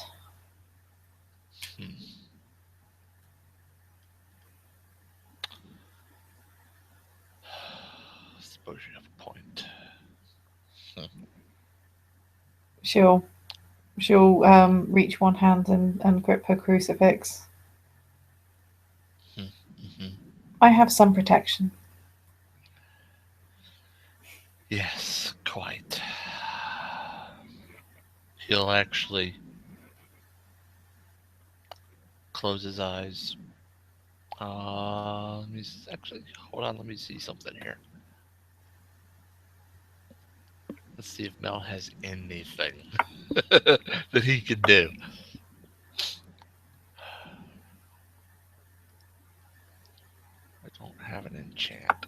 Speaker 1: Hmm. I suppose you have a point. Hmm.
Speaker 2: She'll she'll reach one hand and grip her crucifix.
Speaker 1: Hmm. Hmm.
Speaker 2: I have some protection.
Speaker 1: Yes, quite. He'll actually close his eyes. Let me actually hold on. Let me see something here. Let's see if Mel has anything that he can do. I don't have an enchant.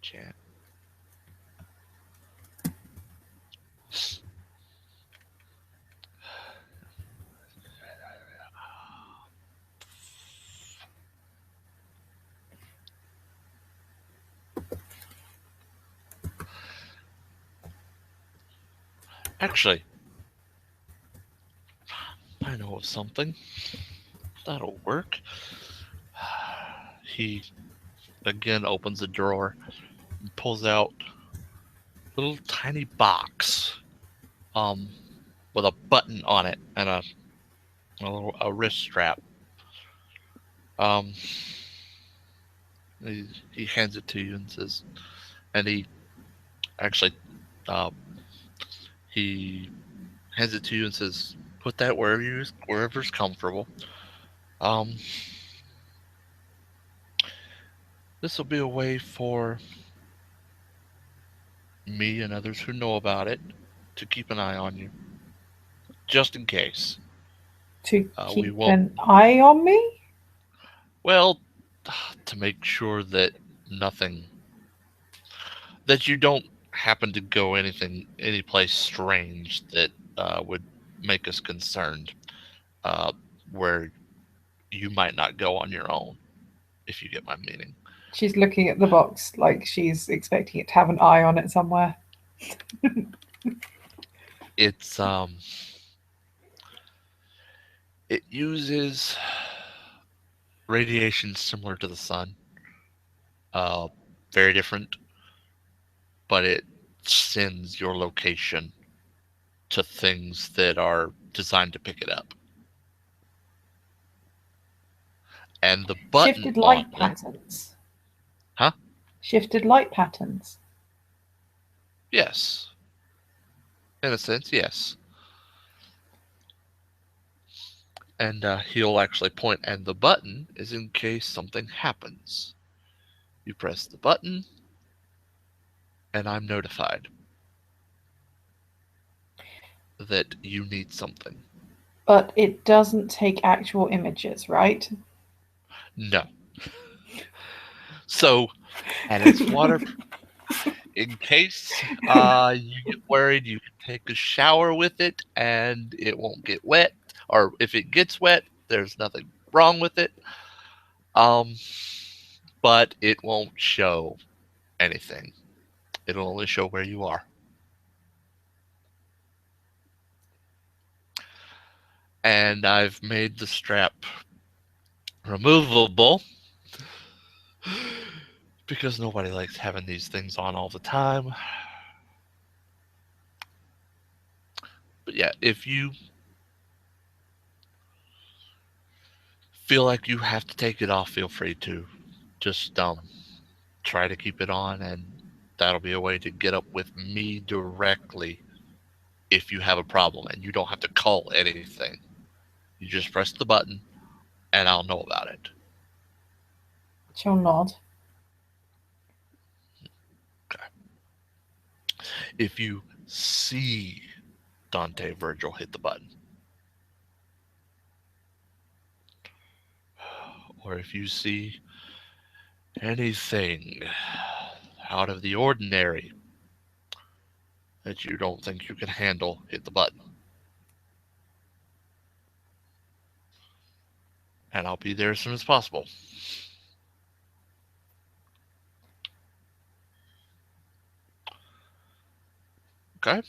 Speaker 1: Enchant. Actually, I know of something that'll work. He again opens a drawer and pulls out a little tiny box, um, with a button on it and a wrist strap. Um, he hands it to you and says, and he actually, uh, he hands it to you and says, put that wherever's comfortable. Um, this will be a way for me and others who know about it to keep an eye on you, just in case.
Speaker 2: To
Speaker 1: We
Speaker 2: keep
Speaker 1: won't.
Speaker 2: an eye on me?
Speaker 1: Well, to make sure that nothing, that you don't happen to go any place strange that would make us concerned, uh, where you might not go on your own, if you get my meaning.
Speaker 2: She's looking at the box like she's expecting it to have an eye on it somewhere.
Speaker 1: It's it uses radiation similar to the sun. Uh, very different, but it sends your location to things that are designed to pick it up. And the button
Speaker 2: Shifted
Speaker 1: on
Speaker 2: light
Speaker 1: it,
Speaker 2: patterns.
Speaker 1: huh?
Speaker 2: Shifted light patterns.
Speaker 1: Yes, in a sense, yes. And he'll actually point, and the button is in case something happens. You press the button, and I'm notified that you need something.
Speaker 2: But it doesn't take actual images, right?
Speaker 1: No. So, and it's water. In case you get worried, you can take a shower with it, and it won't get wet. Or if it gets wet, there's nothing wrong with it. Um, but it won't show anything. It'll only show where you are. And I've made the strap removable because nobody likes having these things on all the time. But yeah, if you feel like you have to take it off, feel free to. Just try to keep it on, and that'll be a way to get up with me directly if you have a problem, and you don't have to call anything. You just press the button, and I'll know about it.
Speaker 2: She'll nod.
Speaker 1: Okay. If you see Dante Virgil hit the button, or if you see anything out of the ordinary that you don't think you can handle, hit the button. And I'll be there as soon as possible. Okay?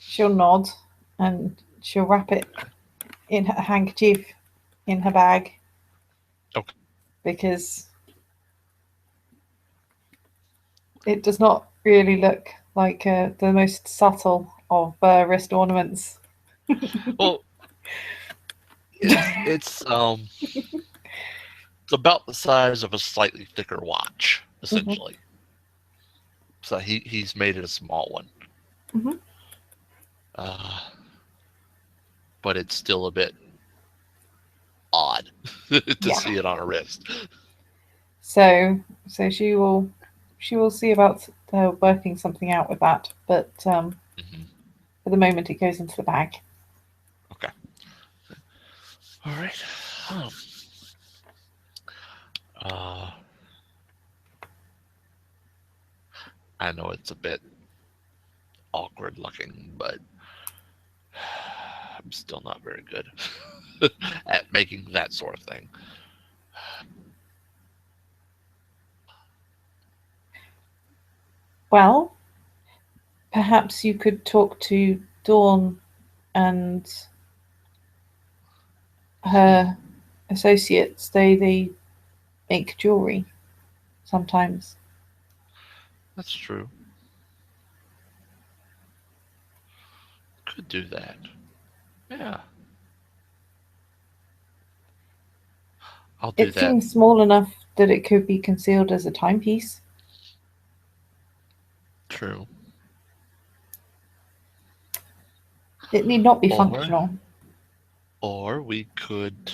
Speaker 2: She'll nod and she'll wrap it in her handkerchief in her bag.
Speaker 1: Okay.
Speaker 2: Because it does not really look like the most subtle of wrist ornaments.
Speaker 1: Well, it's about the size of a slightly thicker watch, essentially. So he's made it a small one.
Speaker 2: Mhm.
Speaker 1: But it's still a bit odd to
Speaker 2: Yeah.
Speaker 1: see it on a wrist.
Speaker 2: So she will see about working something out with that. But
Speaker 1: Mhm.
Speaker 2: for the moment, it goes into the bag.
Speaker 1: Okay. All right. Uh, I know it's a bit awkward looking, but I'm still not very good at making that sort of thing.
Speaker 2: Well, perhaps you could talk to Dawn and her associates. They make jewelry sometimes.
Speaker 1: That's true. Could do that. Yeah. I'll do
Speaker 2: It
Speaker 1: that.
Speaker 2: seems small enough that it could be concealed as a timepiece.
Speaker 1: True.
Speaker 2: It need not be
Speaker 1: Or
Speaker 2: functional.
Speaker 1: or we could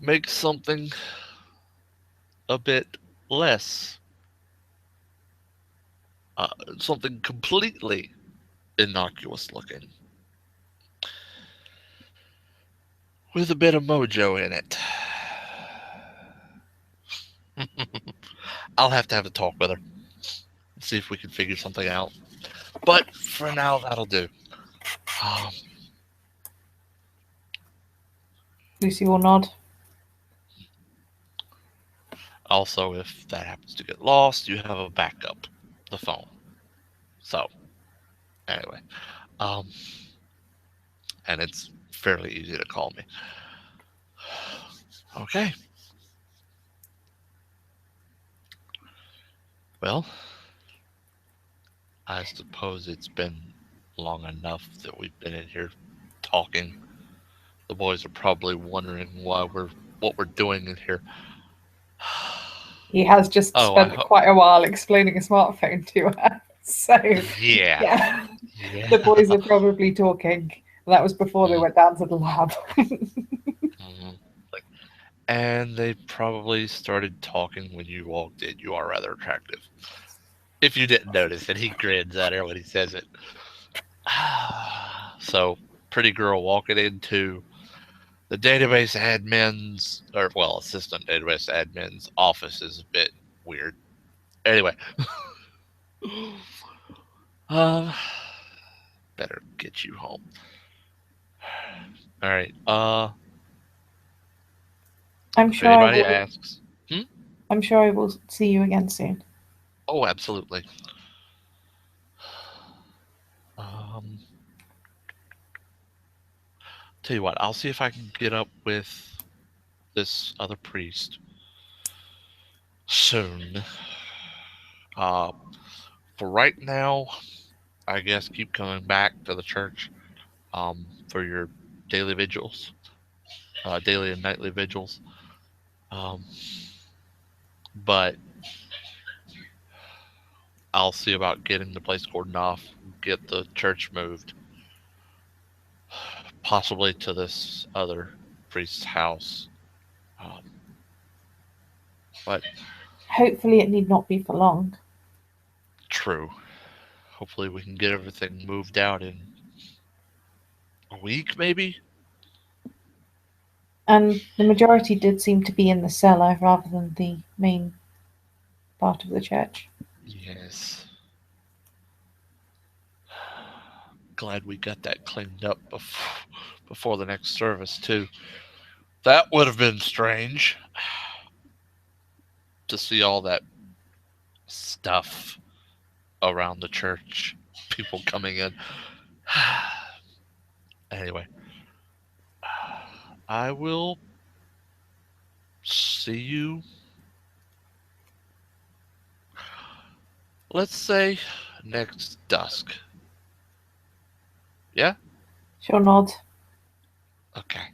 Speaker 1: make something a bit less something completely innocuous looking, with a bit of mojo in it. I'll have a talk with her, see if we can figure something out. But for now, that'll do. Um,
Speaker 2: Lucy will nod.
Speaker 1: Also, if that happens to get lost, you have a backup, the phone. So, anyway, um, and it's fairly easy to call me. Okay. Well, I suppose it's been long enough that we've been in here talking. The boys are probably wondering what we're doing in here.
Speaker 2: He has just
Speaker 1: Oh, I
Speaker 2: spent
Speaker 1: hope.
Speaker 2: quite a while explaining a smartphone to her. So,
Speaker 1: Yeah.
Speaker 2: yeah,
Speaker 1: Yeah.
Speaker 2: the boys are probably talking. That was before they
Speaker 1: Mm,
Speaker 2: went down to the lab.
Speaker 1: mhm. Like, and they probably started talking when you walked in. You are rather attractive. If you didn't notice it, he grins at her when he says it. So, pretty girl walking into the database admin's, or well, assistant database admin's office is a bit weird. Anyway, um, better get you home. All right.
Speaker 2: I'm
Speaker 1: If
Speaker 2: sure I
Speaker 1: anybody
Speaker 2: will.
Speaker 1: asks, hmm?
Speaker 2: I'm sure I will see you again soon.
Speaker 1: Oh, absolutely. Um, tell you what, I'll see if I can get up with this other priest soon. Uh, for right now, I guess keep coming back to the church for your daily vigils, daily and nightly vigils. Um, but I'll see about getting the place cordoned off, get the church moved, possibly to this other priest's house. Um, but
Speaker 2: Hopefully, it need not be for long.
Speaker 1: true. Hopefully, we can get everything moved out in a week, maybe.
Speaker 2: And the majority did seem to be in the cellar rather than the main part of the church.
Speaker 1: Yes. Glad we got that cleaned up before the next service, too. That would have been strange to see all that stuff around the church, people coming in. Anyway, I will see you, let's say, next dusk. Yeah?
Speaker 2: She'll nod.
Speaker 1: Okay.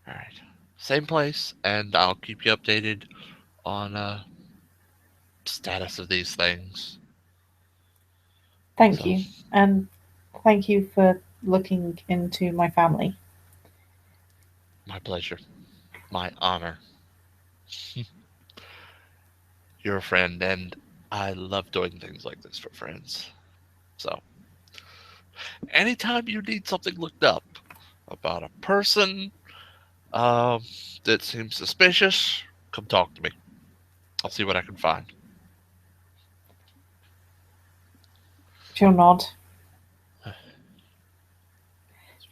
Speaker 1: All right. Same place, and I'll keep you updated on status of these things.
Speaker 2: Thank
Speaker 1: So,
Speaker 2: you. And thank you for looking into my family.
Speaker 1: my pleasure. My honor. You're a friend, and I love doing things like this for friends. So, anytime you need something looked up about a person that seems suspicious, come talk to me. I'll see what I can find.
Speaker 2: She'll nod.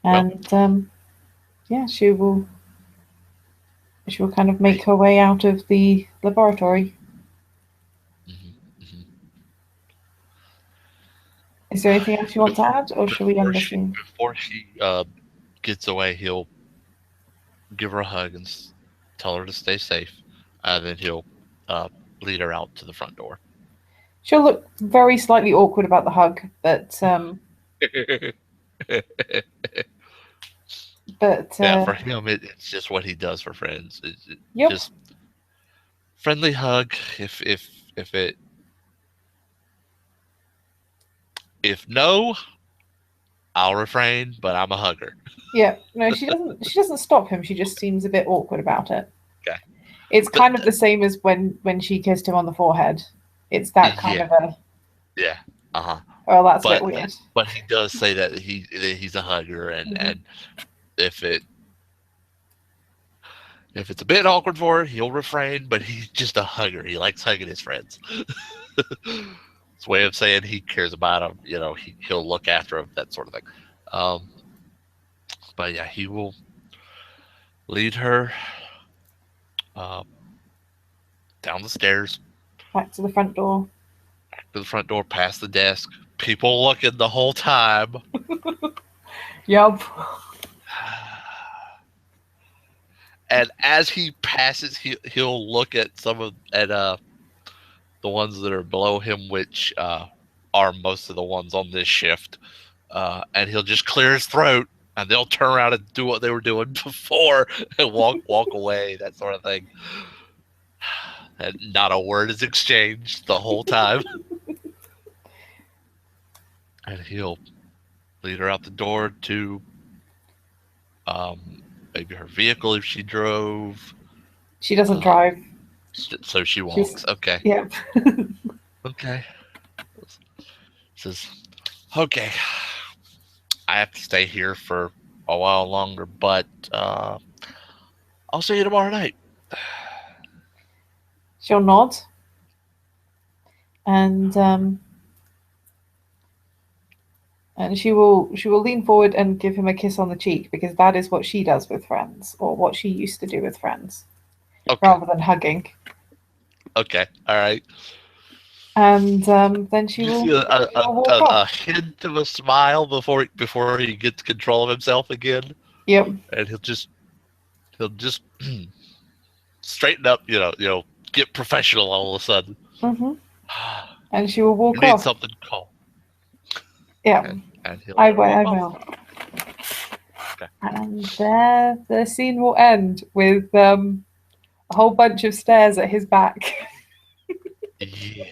Speaker 1: Well,
Speaker 2: And yeah, she will kind of make her way out of the laboratory.
Speaker 1: mhm, mhm.
Speaker 2: Is there anything else you want to add, or shall we end
Speaker 1: before
Speaker 2: the
Speaker 1: she
Speaker 2: scene?
Speaker 1: before she gets away, he'll give her a hug and tell her to stay safe. Then he'll uh, lead her out to the front door.
Speaker 2: She'll look very slightly awkward about the hug, but
Speaker 1: Yeah, for him, it's just what he does for friends.
Speaker 2: yep,
Speaker 1: Just friendly hug. If it if no, I'll refrain. But I'm a hugger.
Speaker 2: yeah. No, she doesn't. She doesn't stop him. She just seems a bit awkward about it.
Speaker 1: Okay,
Speaker 2: It's
Speaker 1: but
Speaker 2: kind of the same as when she kissed him on the forehead. It's that kind
Speaker 1: yeah,
Speaker 2: of a
Speaker 1: Yeah. Uh-huh.
Speaker 2: Well, that's a bit
Speaker 1: But
Speaker 2: weird.
Speaker 1: but he does say that he's a hugger, and if it's a bit awkward for her, he'll refrain, but he's just a hugger. He likes hugging his friends. It's a way of saying he cares about them. He'll look after them, that sort of thing. Um, but yeah, he will lead her uh, down the stairs,
Speaker 2: Back to the front door.
Speaker 1: to the front door, past the desk. People looking the whole time.
Speaker 2: Yup.
Speaker 1: And as he passes, he'll look at the ones that are below him, which are most of the ones on this shift, and he'll just clear his throat, and they'll turn around and do what they were doing before and walk away, that sort of thing. And not a word is exchanged the whole time. And he'll lead her out the door to maybe her vehicle if she drove.
Speaker 2: She doesn't drive.
Speaker 1: So she walks. Okay.
Speaker 2: Yep.
Speaker 1: Okay. Says, okay, I have to stay here for a while longer, but I'll see you tomorrow night.
Speaker 2: She'll nod. And she will lean forward and give him a kiss on the cheek, because that is what she does with friends, or what she used to do with friends, rather than hugging.
Speaker 1: Okay, all right.
Speaker 2: And then she will walk off.
Speaker 1: A hint of a smile before he gets control of himself again.
Speaker 2: Yep.
Speaker 1: And he'll just straighten up. Get professional all of a sudden.
Speaker 2: Mm-hmm. And she will walk
Speaker 1: you need
Speaker 2: off.
Speaker 1: Something calm.
Speaker 2: Yeah.
Speaker 1: And
Speaker 2: I will. Okay. And there the scene will end with a whole bunch of stairs at his back.
Speaker 1: Yeah.